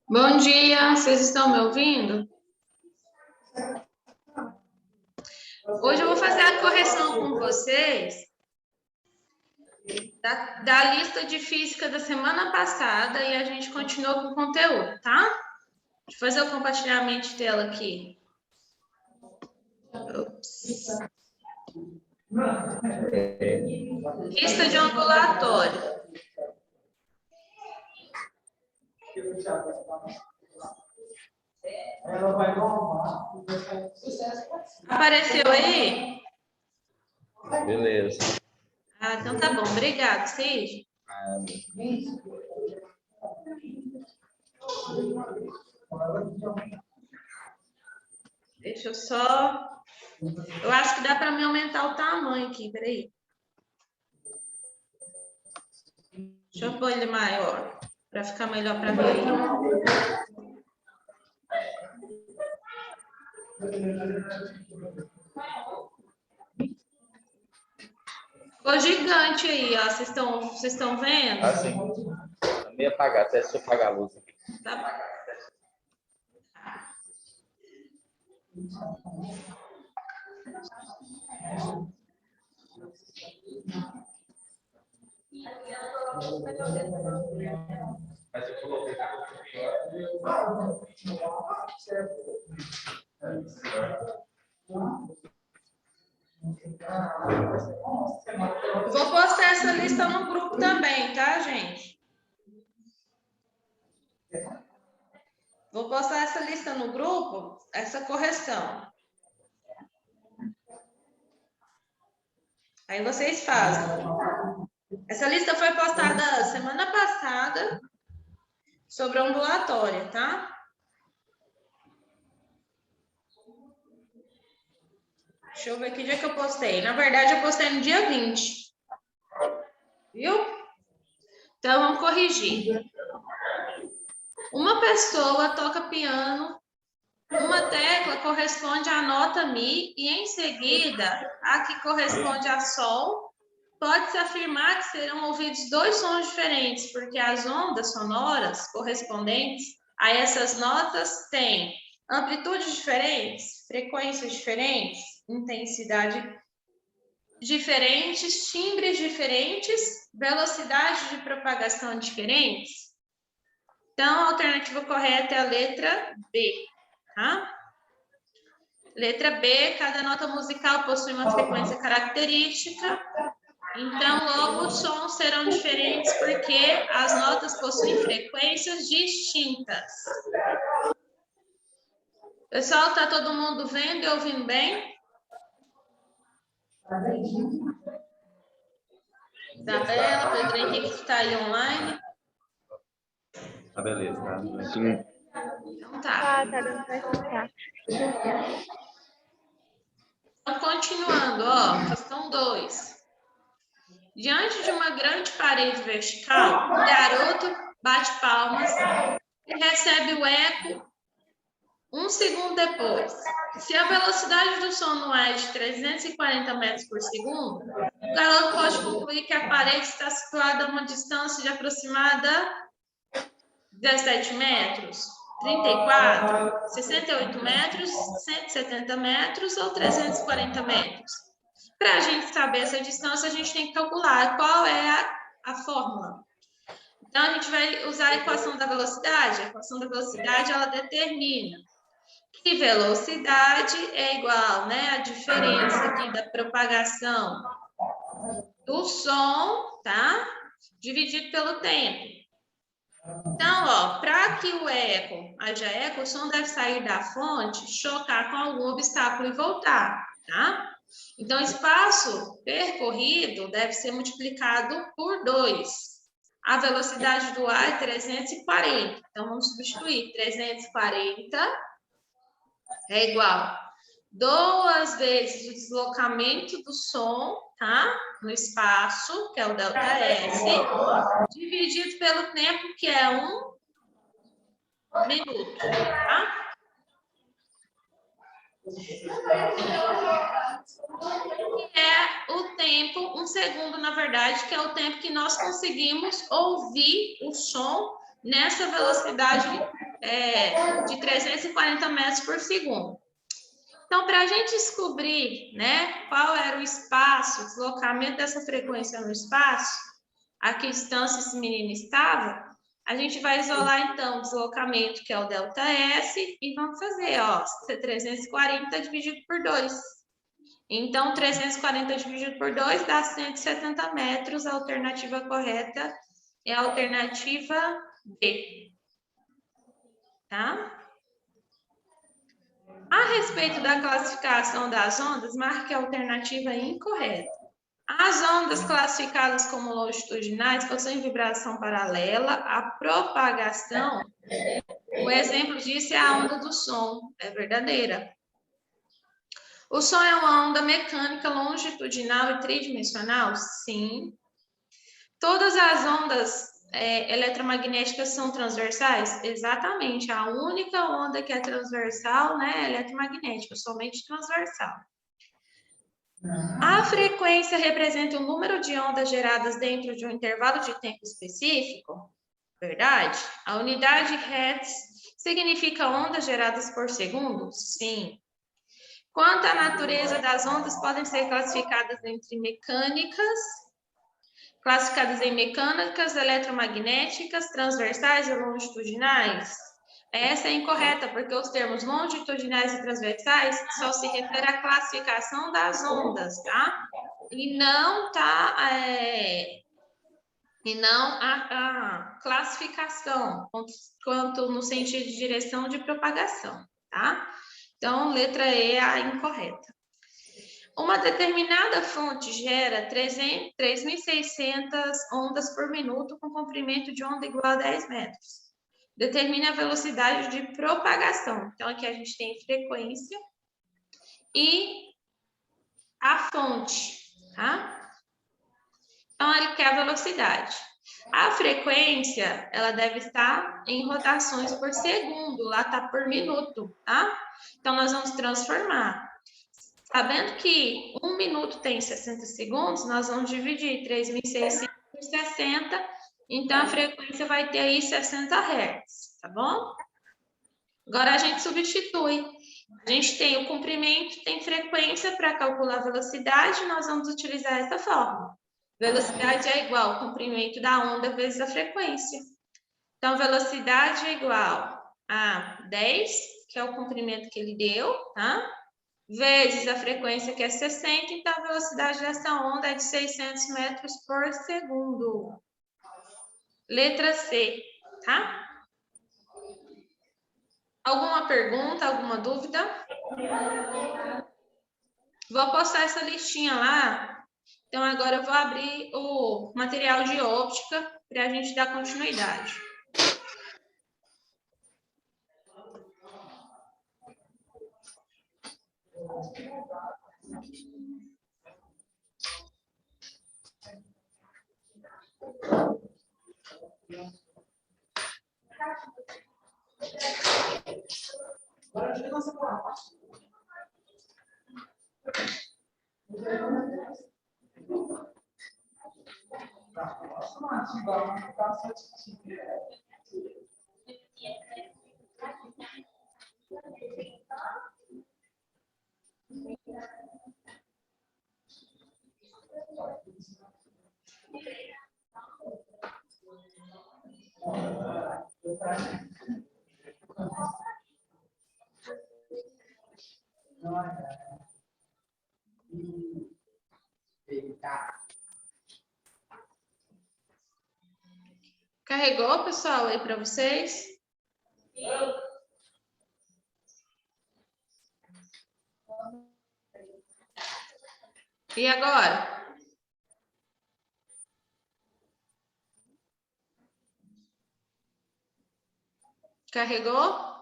Bom dia, vocês estão me ouvindo? Hoje eu vou fazer a correção com vocês da lista de física da semana passada e a gente continua com o conteúdo, tá? Deixa eu fazer o compartilhamento de tela aqui. Ups. Lista de ambulatório. Apareceu aí? Beleza. Ah, então tá bom. Obrigado, Cid. Deixa eu só... Eu acho que dá para me aumentar o tamanho aqui, peraí. Deixa eu pôr ele maior, para ficar melhor para ver. Ficou gigante aí, ó. Vocês estão vendo? Ah, sim. Tá meio apagado, até se eu apagar a luz aqui. Tá bom. Mas eu coloquei. Vou postar essa lista no grupo também, tá, gente? Vou postar essa lista no grupo, essa correção. Aí vocês fazem. Essa lista foi postada semana passada sobre o ambulatório, tá? Deixa eu ver que dia que eu postei. Na verdade, eu postei no dia 20. Viu? Então, vamos corrigir. Uma pessoa toca piano, uma tecla corresponde à nota Mi e, em seguida, a que corresponde a Sol. Pode-se afirmar que serão ouvidos dois sons diferentes, porque as ondas sonoras correspondentes a essas notas têm amplitudes diferentes, frequências diferentes, intensidade diferentes, timbres diferentes, velocidade de propagação diferentes. Então, a alternativa correta é a letra B, tá? Letra B, cada nota musical possui uma frequência característica. Então, logo, os sons serão diferentes porque as notas possuem frequências distintas. Pessoal, tá todo mundo vendo e ouvindo bem? Isabela, Pedro Henrique que está aí online. Tá beleza, tá? Sim. Então tá. Tá dando pra escutar. Então, continuando, ó, questão 2. Diante de uma grande parede vertical, o garoto bate palmas e recebe o eco 1 segundo depois. Se a velocidade do som no ar é de 340 metros por segundo, o garoto pode concluir que a parede está situada a uma distância de aproximada 17 metros, 34, 68 metros, 170 metros ou 340 metros. Para a gente saber essa distância, a gente tem que calcular qual é a fórmula. Então, a gente vai usar a equação da velocidade. A equação da velocidade, ela determina que velocidade é igual, né, a diferença aqui da propagação do som, tá? Dividido pelo tempo. Então, ó, para que o eco haja eco, o som deve sair da fonte, chocar com algum obstáculo e voltar, tá? Então, o espaço percorrido deve ser multiplicado por 2. A velocidade do ar é 340. Então, vamos substituir 340 é igual 2 vezes o deslocamento do som, tá? No espaço, que é o ΔS, dividido pelo tempo, que é 1 minuto, tá? Que é o tempo, 1 segundo, na verdade, que é o tempo que nós conseguimos ouvir o som nessa velocidade de 340 metros por segundo. Então, para a gente descobrir, né, qual era o espaço, o deslocamento dessa frequência no espaço, a que distância esse menino estava, a gente vai isolar, então, o deslocamento, que é o ΔS, e vamos fazer, ó, 340 dividido por 2. Então, 340 dividido por 2 dá 170 metros, a alternativa correta é a alternativa B. Tá? A respeito da classificação das ondas, marque a alternativa incorreta. As ondas classificadas como longitudinais possuem vibração paralela à propagação. O exemplo disso é a onda do som, é verdadeira. O som é uma onda mecânica longitudinal e tridimensional? Sim. Todas as ondas eletromagnéticas são transversais? Exatamente. A única onda que é transversal, né, é eletromagnética, somente transversal. A frequência representa o número de ondas geradas dentro de um intervalo de tempo específico? Verdade. A unidade Hertz significa ondas geradas por segundo? Sim. Quanto à natureza das ondas, podem ser classificadas entre classificadas em mecânicas, eletromagnéticas, transversais e longitudinais? Essa é incorreta, porque os termos longitudinais e transversais só se refere à classificação das ondas, tá? E não a classificação, quanto no sentido de direção de propagação, tá? Então, letra E é a incorreta. Uma determinada fonte gera 3.600 ondas por minuto com comprimento de onda igual a 10 metros. Determine a velocidade de propagação. Então, aqui a gente tem frequência e a fonte, tá? Então, ele quer a velocidade. A frequência, ela deve estar em rotações por segundo, lá está por minuto, tá? Então, nós vamos transformar. Sabendo que 1 minuto tem 60 segundos, nós vamos dividir 3.600 por 60, então a frequência vai ter aí 60 Hz, tá bom? Agora a gente substitui. A gente tem o comprimento, tem frequência para calcular a velocidade, nós vamos utilizar essa fórmula. Velocidade é igual ao comprimento da onda vezes a frequência. Então, velocidade é igual a 10, que é o comprimento que ele deu, tá? Vezes a frequência, que é 60, então a velocidade dessa onda é de 600 metros por segundo. Letra C, tá? Alguma pergunta, alguma dúvida? Vou postar essa listinha lá. Então, agora eu vou abrir o material de óptica para a gente dar continuidade. Carregou, pessoal, aí para vocês? E agora? Carregou?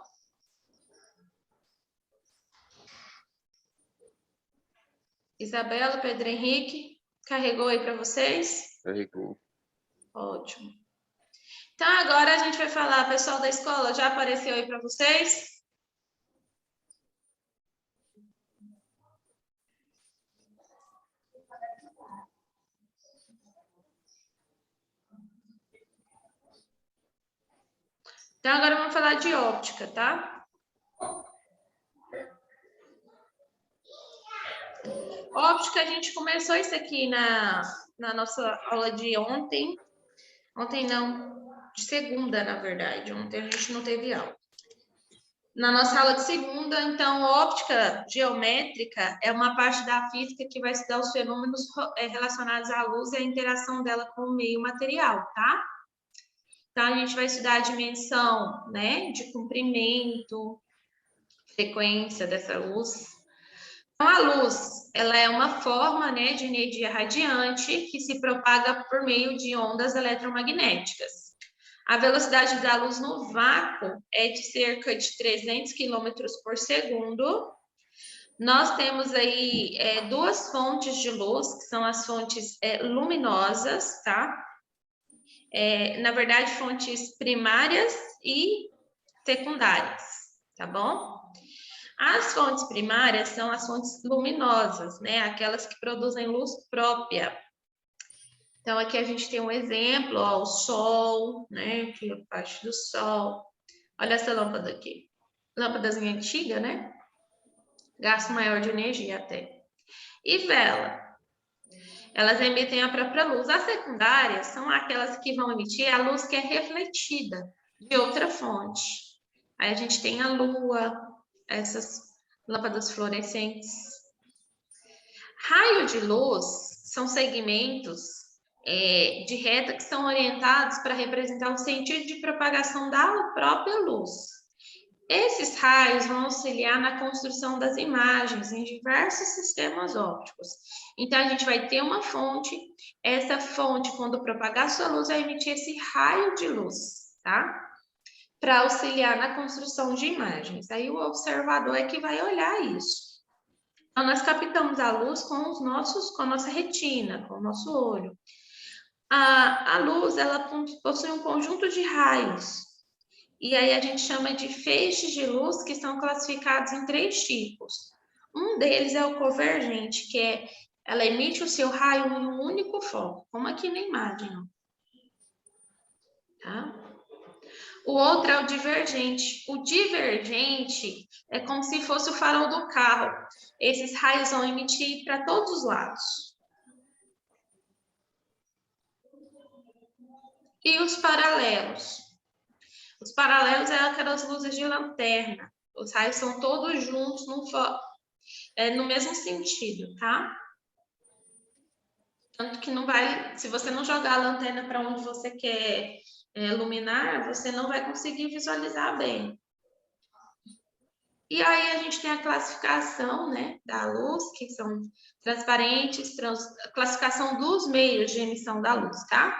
Isabela, Pedro Henrique, carregou aí para vocês? Carregou. Ótimo. Então, agora a gente vai falar, pessoal da escola, já apareceu aí para vocês? Então, agora vamos falar de óptica, tá? Óptica, a gente começou isso aqui na nossa aula de ontem. Ontem não, de segunda, na verdade. Ontem a gente não teve aula. Na nossa aula de segunda, então, óptica geométrica é uma parte da física que vai estudar os fenômenos relacionados à luz e a interação dela com o meio material, tá? Então, a gente vai estudar a dimensão, né, de comprimento, frequência dessa luz. Então, a luz, ela é uma forma, né, de energia radiante que se propaga por meio de ondas eletromagnéticas. A velocidade da luz no vácuo é de cerca de 300 km por segundo. Nós temos aí duas fontes de luz, que são as fontes luminosas, tá? Na verdade, fontes primárias e secundárias, tá bom? As fontes primárias são as fontes luminosas, né? Aquelas que produzem luz própria. Então, aqui a gente tem um exemplo, ó, o Sol, né? Aqui a parte do Sol. Olha essa lâmpada aqui. Lâmpadazinha antiga, né? Gasto maior de energia até. E vela. Elas emitem a própria luz. As secundárias são aquelas que vão emitir a luz que é refletida de outra fonte. Aí a gente tem a Lua, essas lâmpadas fluorescentes. Raio de luz são segmentos de reta que são orientados para representar o sentido de propagação da própria luz. Esses raios vão auxiliar na construção das imagens em diversos sistemas ópticos. Então, a gente vai ter uma fonte, essa fonte, quando propagar sua luz, vai emitir esse raio de luz, tá? Para auxiliar na construção de imagens. Aí, o observador é que vai olhar isso. Então, nós captamos a luz com a nossa retina, com o nosso olho. A luz, ela possui um conjunto de raios. E aí a gente chama de feixes de luz, que são classificados em 3 tipos. Um deles é o convergente, que ela emite o seu raio em um único foco, como aqui na imagem. Tá? O outro é o divergente. O divergente é como se fosse o farol do carro. Esses raios vão emitir para todos os lados. E os paralelos? Os paralelos é aquelas luzes de lanterna. Os raios são todos juntos no mesmo sentido, tá? Tanto que não vai, se você não jogar a lanterna para onde você quer iluminar, você não vai conseguir visualizar bem. E aí a gente tem a classificação, né, da luz, que são transparentes, classificação dos meios de emissão da luz, tá?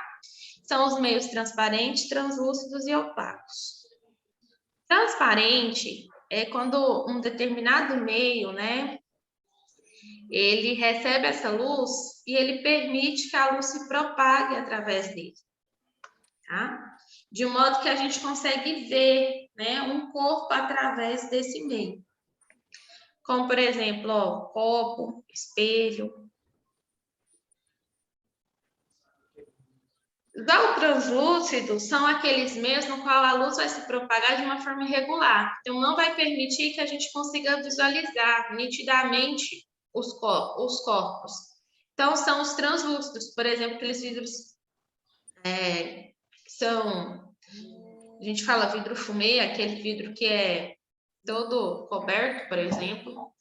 São os meios transparentes, translúcidos e opacos. Transparente é quando um determinado meio, né, ele recebe essa luz e ele permite que a luz se propague através dele, tá? De modo que a gente consegue ver, né, um corpo através desse meio. Como, por exemplo, ó, copo, espelho. Já o translúcido são aqueles meios no qual a luz vai se propagar de uma forma irregular. Então, não vai permitir que a gente consiga visualizar nitidamente os corpos. Então, são os translúcidos, por exemplo, aqueles vidros que são... A gente fala vidro fumê, aquele vidro que é todo coberto, por exemplo.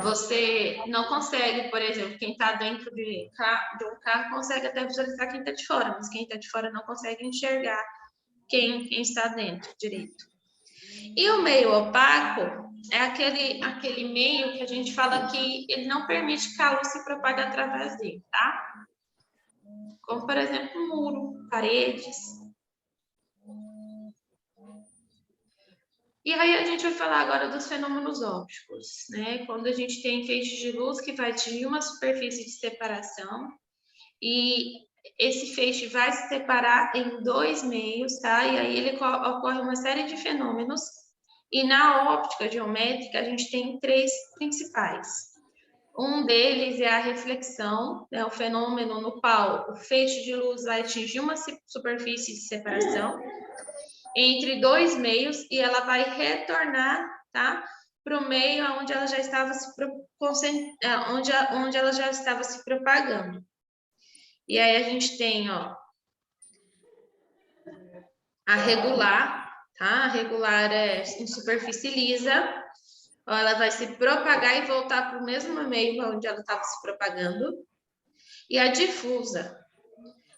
Você não consegue, por exemplo, quem está dentro de um carro consegue até visualizar quem está de fora, mas quem está de fora não consegue enxergar quem está dentro direito. E o meio opaco é aquele meio que a gente fala que ele não permite que a luz se propague através dele, tá? Como, por exemplo, muro, paredes. E aí a gente vai falar agora dos fenômenos ópticos, né? Quando a gente tem feixes de luz que vai atingir uma superfície de separação e esse feixe vai se separar em 2 meios, tá? E aí ele ocorre uma série de fenômenos. E na óptica geométrica a gente tem 3 principais. Um deles é a reflexão, é o fenômeno no qual o feixe de luz vai atingir uma superfície de separação. entre dois meios e ela vai retornar, tá? Para o meio onde ela já estava onde ela já estava se propagando. E aí a gente tem, ó, a regular, tá? A regular é em superfície lisa. Ó, ela vai se propagar e voltar para o mesmo meio onde ela estava se propagando. E a difusa.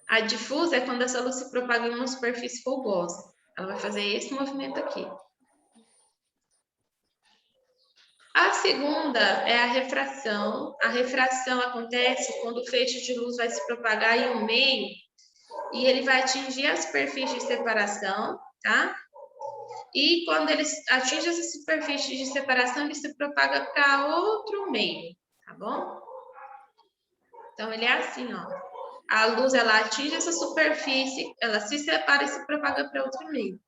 A difusa é quando essa luz se propaga em uma superfície folgosa. Ela vai fazer esse movimento aqui. A segunda é a refração. A refração acontece quando o feixe de luz vai se propagar em um meio e ele vai atingir a superfície de separação, tá? E quando ele atinge essa superfície de separação, ele se propaga para outro meio, tá bom? Então, ele é assim, ó. A luz, ela atinge essa superfície, ela se separa e se propaga para outro meio.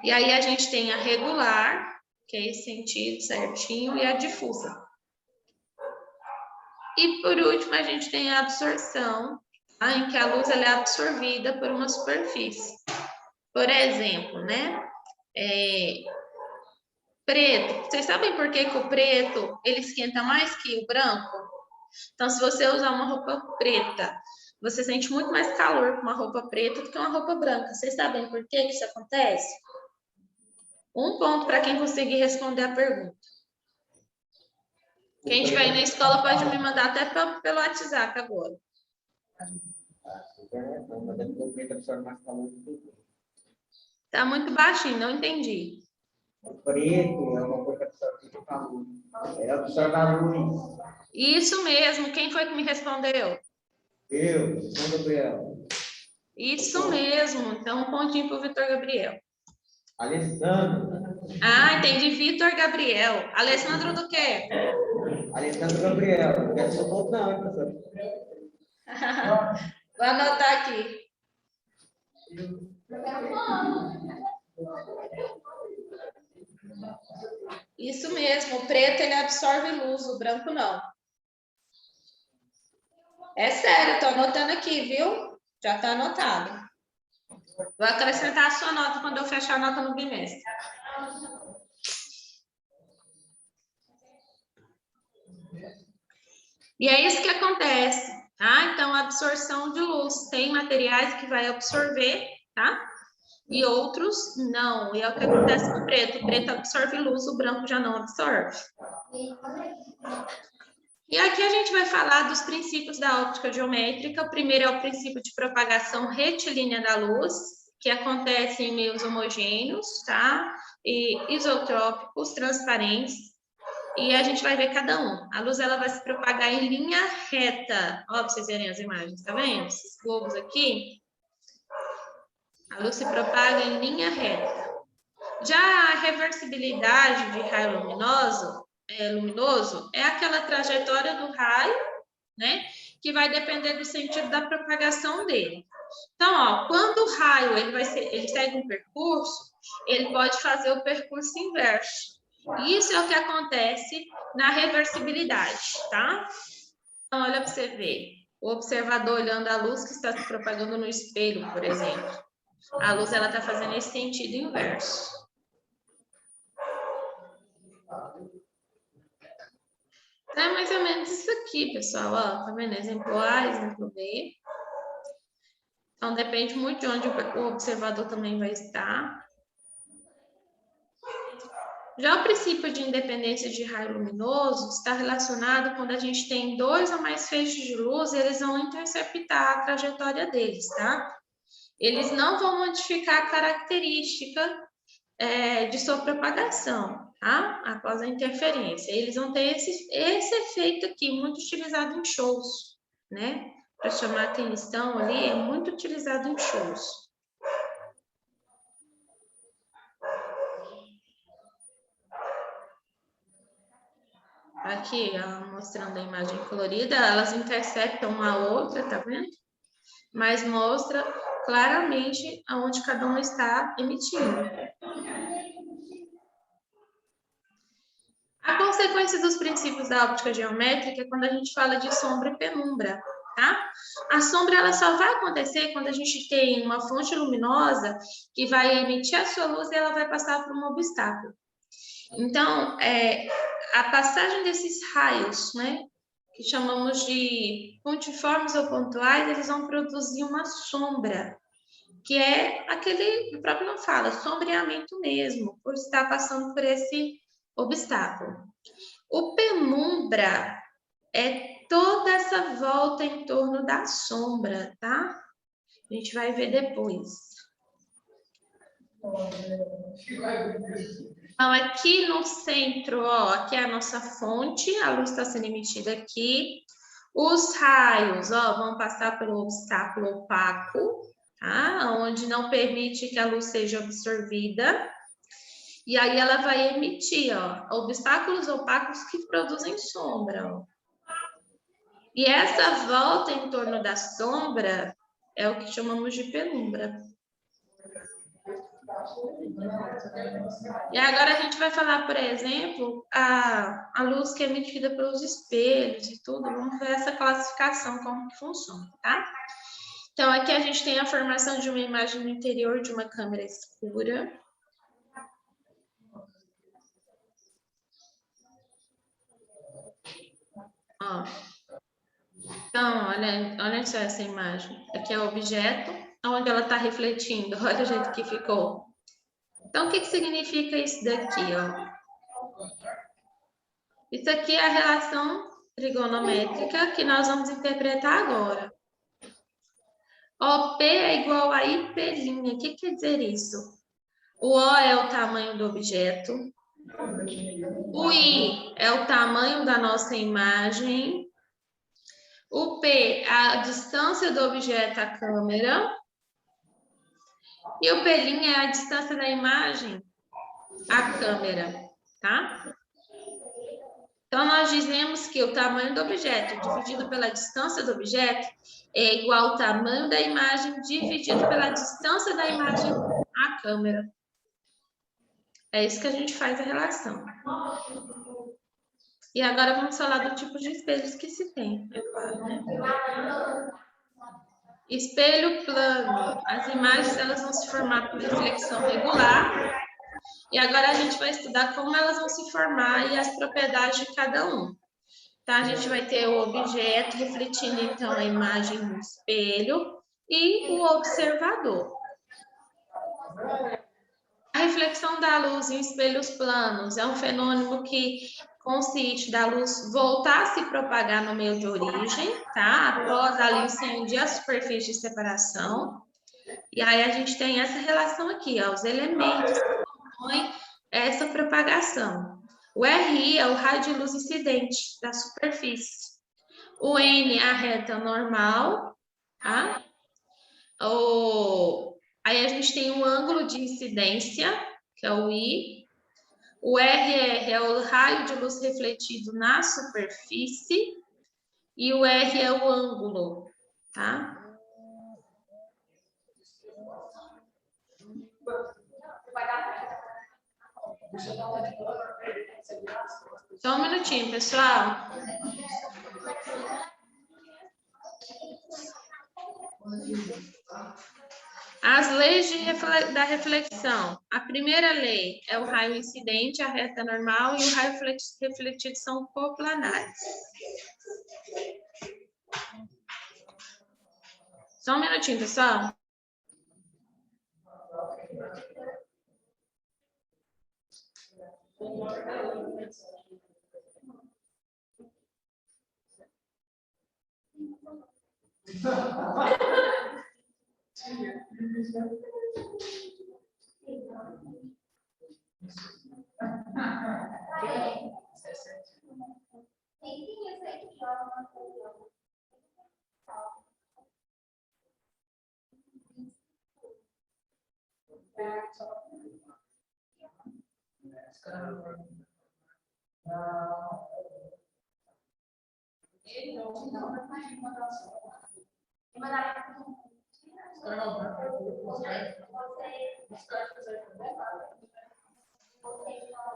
E aí, a gente tem a regular, que é esse sentido certinho, e a difusa. E, por último, a gente tem a absorção, tá? Em que a luz ela é absorvida por uma superfície. Por exemplo, né? Preto. Vocês sabem por que o preto ele esquenta mais que o branco? Então, se você usar uma roupa preta, você sente muito mais calor com uma roupa preta do que uma roupa branca. Vocês sabem por que isso acontece? Um ponto para quem conseguir responder a pergunta. Quem estiver aí na escola pode me mandar até pelo WhatsApp agora. Tá muito baixinho, não entendi. O preto é uma coisa que absorve o calor. É absorve a luz. Isso mesmo. Quem foi que me respondeu? Eu, São Gabriel. Isso mesmo. Então, um pontinho para o Vitor Gabriel. Alessandro. Ah, entendi. Vitor Gabriel. Alessandro do quê? Alessandro Gabriel. Não quer ser o ponto, não, professor. Vou anotar aqui. Isso mesmo. O preto ele absorve luz, o branco não. É sério, estou anotando aqui, viu? Já está anotado. Vou acrescentar a sua nota quando eu fechar a nota no bimestre. E é isso que acontece, tá? Então, a absorção de luz. Tem materiais que vai absorver, tá? E outros não. E é o que acontece com o preto. O preto absorve luz, o branco já não absorve. E aqui a gente vai falar dos princípios da óptica geométrica. O primeiro é o princípio de propagação retilínea da luz, que acontece em meios homogêneos, tá? E isotrópicos, transparentes. E a gente vai ver cada um. A luz ela vai se propagar em linha reta. Ó, para vocês verem as imagens, tá vendo? Esses globos aqui. A luz se propaga em linha reta. Já a reversibilidade de raio luminoso é aquela trajetória do raio, né? Que vai depender do sentido da propagação dele. Então, ó, quando o raio ele segue um percurso, ele pode fazer o percurso inverso. Isso é o que acontece na reversibilidade, tá? Então, olha para você ver. O observador olhando a luz que está se propagando no espelho, por exemplo. A luz ela está fazendo esse sentido inverso. É mais ou menos isso aqui, pessoal. Ó, tá vendo? Exemplo A, exemplo B. Então, depende muito de onde o observador também vai estar. Já o princípio de independência de raio luminoso está relacionado quando a gente tem dois ou mais feixes de luz, eles vão interceptar a trajetória deles, tá? Eles não vão modificar a característica de sua propagação, tá? Após a interferência. Eles vão ter esse efeito aqui, muito utilizado em shows, né? Para chamar a atenção ali, é muito utilizado em shows. Aqui, ó, mostrando a imagem colorida, elas interceptam uma a outra, tá vendo? Mas mostra claramente aonde cada um está emitindo. A consequência dos princípios da óptica geométrica é quando a gente fala de sombra e penumbra, tá? A sombra ela só vai acontecer quando a gente tem uma fonte luminosa que vai emitir a sua luz e ela vai passar por um obstáculo. Então, a passagem desses raios, né, que chamamos de pontiformes ou pontuais, eles vão produzir uma sombra, que é aquele, o próprio não fala, sombreamento mesmo, por estar passando por esse obstáculo. O penumbra é toda essa volta em torno da sombra, tá? A gente vai ver depois. Então, aqui no centro, ó, aqui é a nossa fonte, a luz está sendo emitida aqui. Os raios, ó, vão passar pelo obstáculo opaco, tá? Onde não permite que a luz seja absorvida. E aí ela vai emitir, ó, obstáculos opacos que produzem sombra, ó. E essa volta em torno da sombra é o que chamamos de penumbra. E agora a gente vai falar, por exemplo, a luz que é emitida pelos espelhos e tudo. Vamos ver essa classificação, como que funciona, tá? Então, aqui a gente tem a formação de uma imagem no interior de uma câmera escura. Ó. Então, olha só essa imagem. Aqui é o objeto, onde ela está refletindo. Olha o jeito que ficou. Então, o que significa isso daqui, ó? Isso aqui é a relação trigonométrica que nós vamos interpretar agora. OP é igual a IP'. O que quer dizer isso? O O é o tamanho do objeto. O I é o tamanho da nossa imagem. O P é a distância do objeto à câmera. E o P' é a distância da imagem à câmera, tá? Então, nós dizemos que o tamanho do objeto dividido pela distância do objeto é igual ao tamanho da imagem dividido pela distância da imagem à câmera. É isso que a gente faz a relação. E agora vamos falar do tipo de espelhos que se tem, é claro, né? Espelho plano. As imagens elas vão se formar por reflexão regular. E agora a gente vai estudar como elas vão se formar e as propriedades de cada um. Tá? A gente vai ter o objeto refletindo, então, a imagem no espelho e o observador. A reflexão da luz em espelhos planos é um fenômeno que consiste da luz voltar a se propagar no meio de origem, tá? Após ali incendiar a superfície de separação. E aí a gente tem essa relação aqui, ó, os elementos que compõem essa propagação. O RI é o raio de luz incidente da superfície. O N é a reta normal, tá? Aí a gente tem o ângulo de incidência, que é o I. O RR é o raio de luz refletido na superfície. E o R é o ângulo, tá? Só um minutinho, pessoal. As leis da reflexão. A primeira lei é o raio incidente, a reta normal e o raio refletido são coplanares. Só um minutinho, pessoal.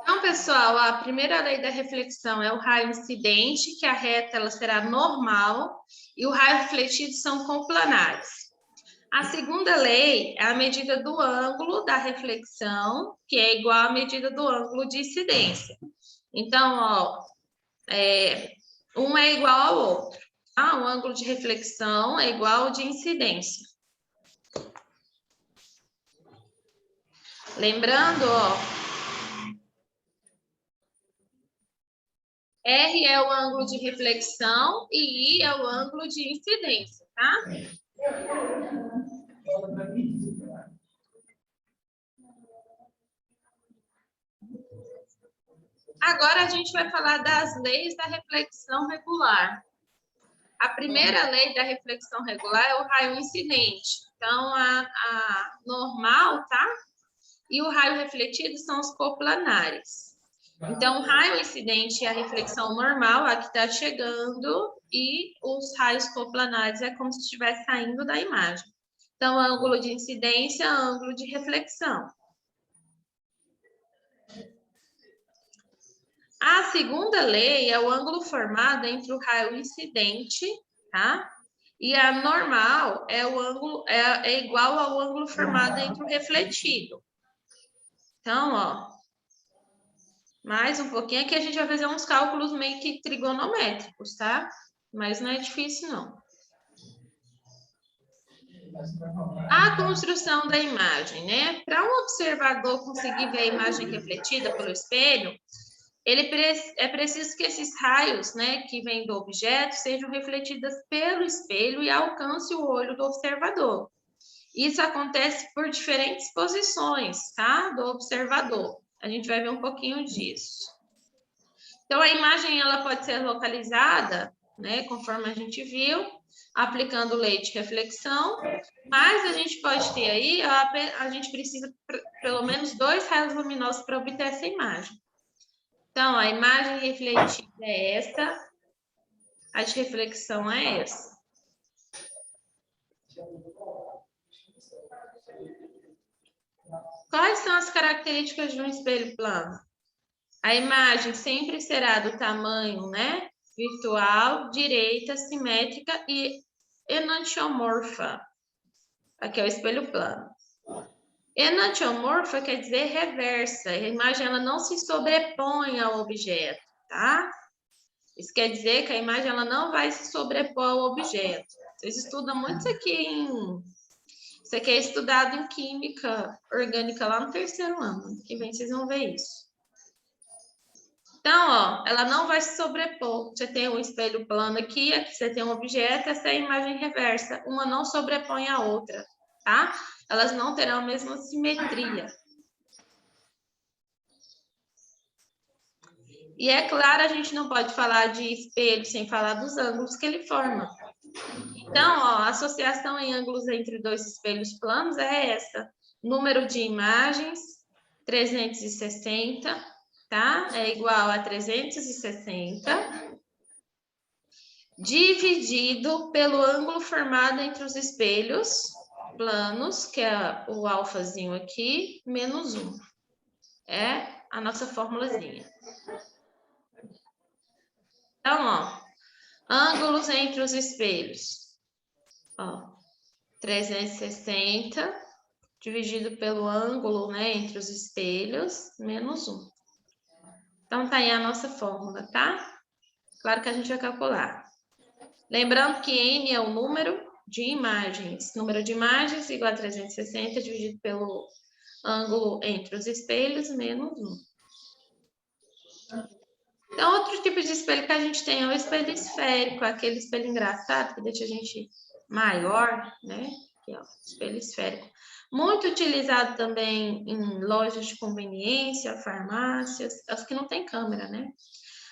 Então, pessoal, a primeira lei da reflexão é o raio incidente, que a reta ela será normal, e o raio refletido são coplanares. A segunda lei é a medida do ângulo da reflexão, que é igual à medida do ângulo de incidência. Então, ó, um é igual ao outro. Tá? O ângulo de reflexão é igual ao de incidência. Lembrando, ó, R é o ângulo de reflexão e I é o ângulo de incidência, tá? Agora a gente vai falar das leis da reflexão regular. A primeira lei da reflexão regular é o raio incidente. Então, a normal, tá? E o raio refletido são os coplanares. Então, o raio incidente é a reflexão normal, a que está chegando, e os raios coplanares é como se estivesse saindo da imagem. Então, ângulo de incidência, ângulo de reflexão. A segunda lei é o ângulo formado entre o raio incidente, tá? E a normal é o ângulo é igual ao ângulo formado entre o refletido. Então, ó, mais um pouquinho aqui a gente vai fazer uns cálculos meio que trigonométricos, tá? Mas não é difícil, não. A construção da imagem, né? Para um observador conseguir ver a imagem refletida pelo espelho, é preciso que esses raios, né, que vêm do objeto, sejam refletidos pelo espelho e alcance o olho do observador. Isso acontece por diferentes posições, tá, do observador. A gente vai ver um pouquinho disso. Então, a imagem ela pode ser localizada, né, conforme a gente viu, aplicando lei de reflexão, mas a gente pode ter aí, a gente precisa pelo menos 2 raios luminosos para obter essa imagem. Então, a imagem refletida é esta, a de reflexão é essa. Quais são as características de um espelho plano? A imagem sempre será do tamanho, né, virtual, direita, simétrica e enantiomorfa. Aqui é o espelho plano. Enantiomorfa quer dizer reversa. A imagem ela não se sobrepõe ao objeto, tá? Isso quer dizer que a imagem ela não vai se sobrepor ao objeto. Vocês estudam muito isso aqui Isso aqui é estudado em química orgânica lá no 3º ano. Que vem vocês vão ver isso. Então, ó, ela não vai se sobrepor. Você tem um espelho plano aqui você tem um objeto, essa é a imagem reversa. Uma não sobrepõe a outra, tá? Elas não terão a mesma simetria. E é claro, a gente não pode falar de espelho sem falar dos ângulos que ele forma. Então, ó, a associação em ângulos entre 2 espelhos planos é essa. Número de imagens, 360, tá? É igual a 360, dividido pelo ângulo formado entre os espelhos planos, que é o alfazinho aqui, menos 1. É a nossa formulazinha. Então, ó, ângulos entre os espelhos. Ó, 360 dividido pelo ângulo, né, entre os espelhos, menos 1. Então, tá aí a nossa fórmula, tá? Claro que a gente vai calcular. Lembrando que N é o número de imagens. Número de imagens igual a 360 dividido pelo ângulo entre os espelhos, menos 1. Então, outro tipo de espelho que a gente tem é o espelho esférico, aquele espelho engraçado que deixa a gente maior, né? Aqui, ó, espelho esférico. Muito utilizado também em lojas de conveniência, farmácias, as que não tem câmera, né?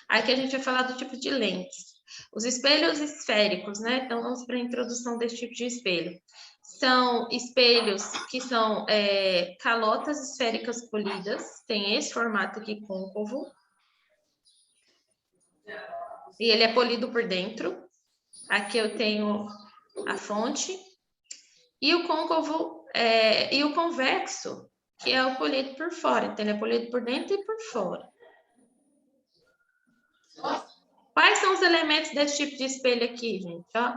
Aqui a gente vai falar do tipo de lentes. Os espelhos esféricos, né? Então, vamos para a introdução desse tipo de espelho. São espelhos que são calotas esféricas polidas, tem esse formato aqui côncavo. E ele é polido por dentro. Aqui eu tenho a fonte. E o côncavo e o convexo, que é o polido por fora. Então, ele é polido por dentro e por fora. Quais são os elementos desse tipo de espelho aqui, gente? Ó,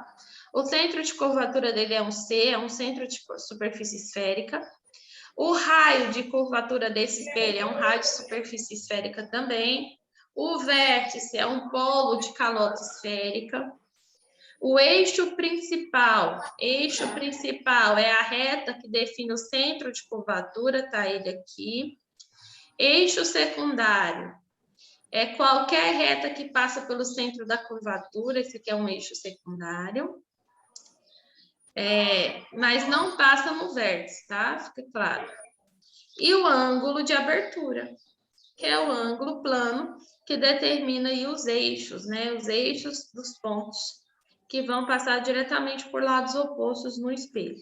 o centro de curvatura dele é um C, é um centro de superfície esférica. O raio de curvatura desse espelho é um raio de superfície esférica também. O vértice é um polo de calota esférica. O eixo principal é a reta que define o centro de curvatura, tá ele aqui. Eixo secundário é qualquer reta que passa pelo centro da curvatura, esse aqui é um eixo secundário. Mas não passa no vértice, tá? Fica claro. E o ângulo de abertura, que é o ângulo plano que determina aí os eixos, né? Os eixos dos pontos que vão passar diretamente por lados opostos no espelho.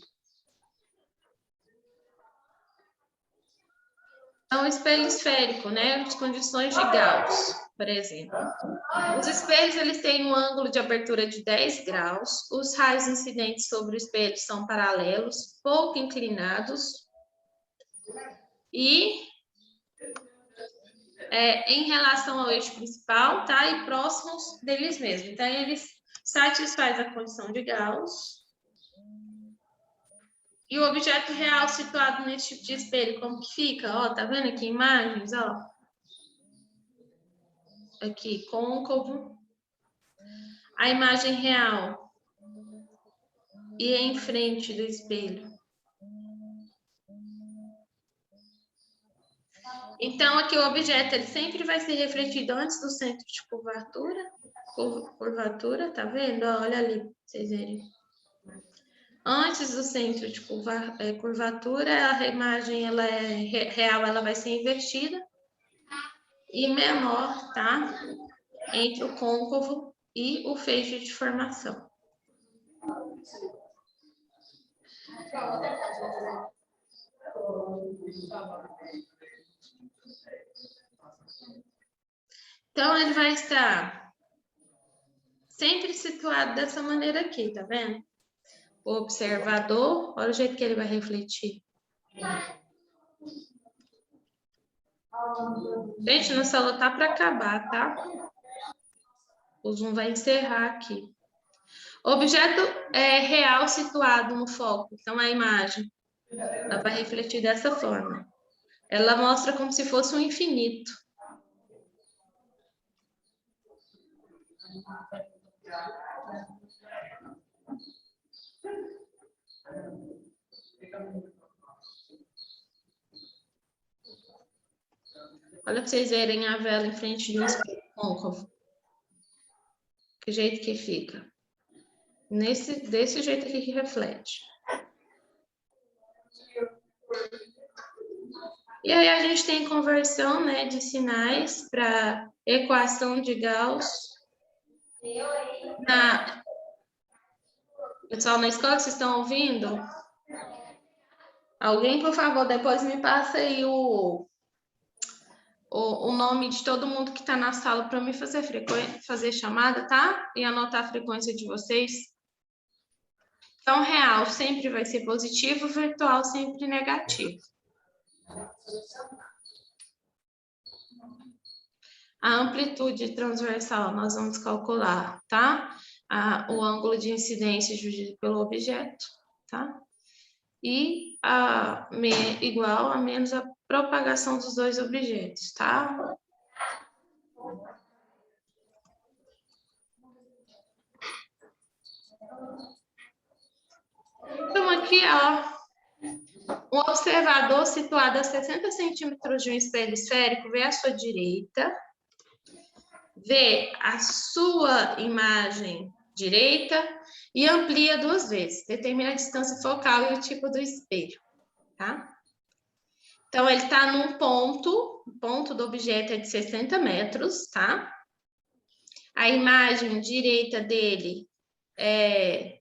Então, o espelho esférico, né? As condições de Gauss, por exemplo. Os espelhos, eles têm um ângulo de abertura de 10 graus. Os raios incidentes sobre o espelho são paralelos, pouco inclinados. E em relação ao eixo principal, tá? E próximos deles mesmos. Então, eles satisfazem a condição de Gauss. E o objeto real situado nesse tipo de espelho, como que fica? Ó, tá vendo aqui imagens, ó? Aqui, côncavo. A imagem real. E em frente do espelho. Então, aqui o objeto ele sempre vai ser refletido antes do centro de curvatura, tá vendo? Olha ali, pra vocês verem. Antes do centro de curvatura, a imagem ela real ela vai ser invertida e menor, tá? Entre o côncavo e o feixe de formação. Então, ele vai estar sempre situado dessa maneira aqui, tá vendo? O observador, olha o jeito que ele vai refletir. Gente, nossa aula tá para acabar, tá? O Zoom vai encerrar aqui. Objeto real situado no foco. Então, a imagem ela vai refletir dessa forma. Ela mostra como se fosse um infinito. Olha para vocês verem a vela em frente de um espelho côncavo. Que jeito que fica. Desse jeito aqui que reflete. E aí a gente tem conversão, né, de sinais para equação de Gauss. Pessoal, na escola, vocês estão ouvindo? Alguém, por favor, depois me passa aí o nome de todo mundo que está na sala para me fazer chamada, tá? E anotar a frequência de vocês. Então, real sempre vai ser positivo, virtual sempre negativo. A amplitude transversal nós vamos calcular, tá? O ângulo de incidência dividido pelo objeto, tá? E igual a menos a propagação dos dois objetos, tá? Então, aqui, ó, um observador situado a 60 centímetros de um espelho esférico vê à sua direita, vê a sua imagem direita e amplia 2 vezes. Determina a distância focal e o tipo do espelho, tá? Então, ele está num ponto, o ponto do objeto é de 60 metros, tá? A imagem direita dele é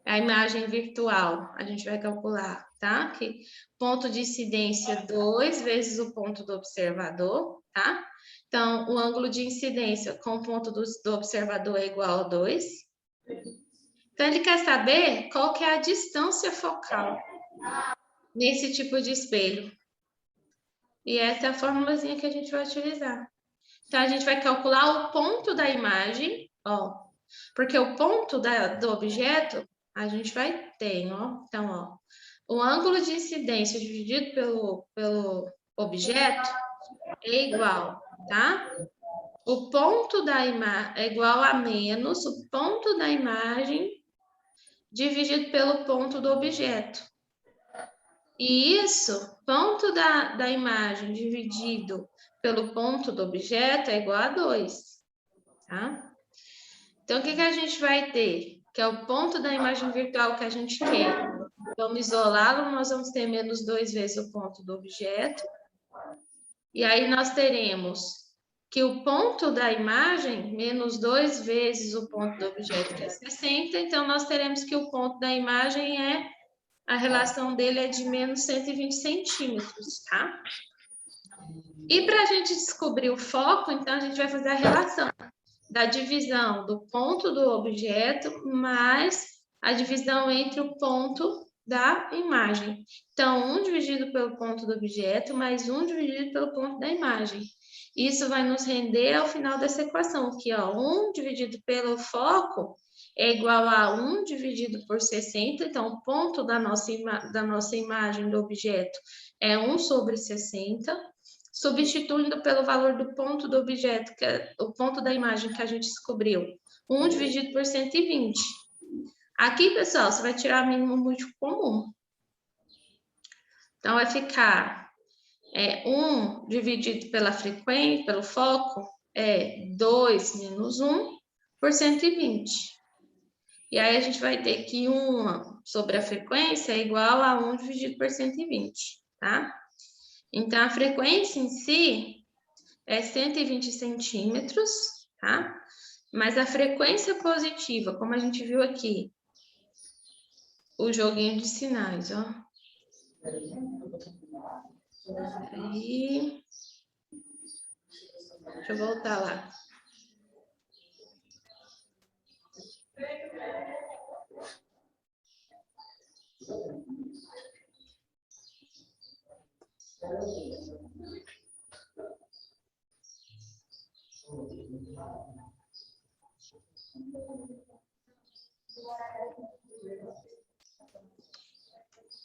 a imagem virtual, a gente vai calcular, tá? Que ponto de incidência 2 vezes o ponto do observador, tá? Então, o ângulo de incidência com o ponto do observador é igual a 2. Então, ele quer saber qual que é a distância focal nesse tipo de espelho. E essa é a formulazinha que a gente vai utilizar. Então, a gente vai calcular o ponto da imagem, ó. Porque o ponto do objeto, a gente vai ter, ó. Então, ó. O ângulo de incidência dividido pelo objeto é igual, tá? O ponto da imagem é igual a menos o ponto da imagem dividido pelo ponto do objeto. E isso, ponto da imagem dividido pelo ponto do objeto é igual a 2, tá? Então, o que a gente vai ter? Que é o ponto da imagem virtual que a gente quer. Vamos isolá-lo, nós vamos ter menos 2 vezes o ponto do objeto. E aí nós teremos que o ponto da imagem, menos 2 vezes o ponto do objeto, que é 60. Então, nós teremos que o ponto da imagem a relação dele é de menos 120 centímetros, tá? E para a gente descobrir o foco, então, a gente vai fazer a relação da divisão do ponto do objeto mais a divisão entre o ponto da imagem. Então, 1 dividido pelo ponto do objeto mais 1 dividido pelo ponto da imagem. Isso vai nos render ao final dessa equação, que ó, 1 dividido pelo foco é igual a 1 dividido por 60. Então, o ponto da nossa imagem do objeto é 1 sobre 60. Substituindo pelo valor do ponto do objeto, que é o ponto da imagem que a gente descobriu, 1 dividido por 120. Aqui, pessoal, você vai tirar mínimo múltiplo comum. Então, vai ficar 1 dividido pela frequência, pelo foco, é 2 menos 1 por 120. E aí, a gente vai ter que 1 sobre a frequência é igual a 1 dividido por 120, tá? Então, a frequência em si é 120 centímetros, tá? Mas a frequência positiva, como a gente viu aqui, o joguinho de sinais, ó. Aí, deixa eu voltar lá.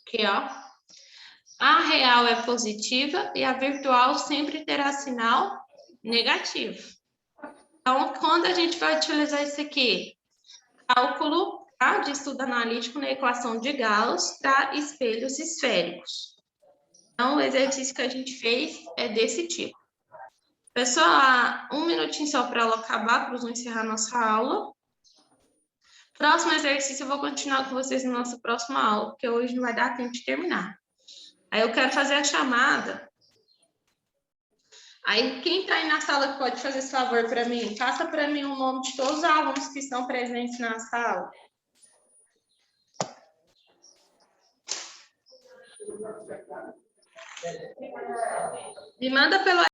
Aqui, ó. A real é positiva e a virtual sempre terá sinal negativo. Então, quando a gente vai utilizar isso aqui? Cálculo, tá, de estudo analítico na equação de Gauss para espelhos esféricos. Então, o exercício que a gente fez é desse tipo. Pessoal, 1 minutinho só para ela acabar, para nós encerrar nossa aula. Próximo exercício eu vou continuar com vocês na nossa próxima aula, porque hoje não vai dar tempo de terminar. Aí eu quero fazer a chamada. Aí quem está aí na sala que pode fazer esse favor para mim, passa para mim o nome de todos os alunos que estão presentes na sala. Me manda pelo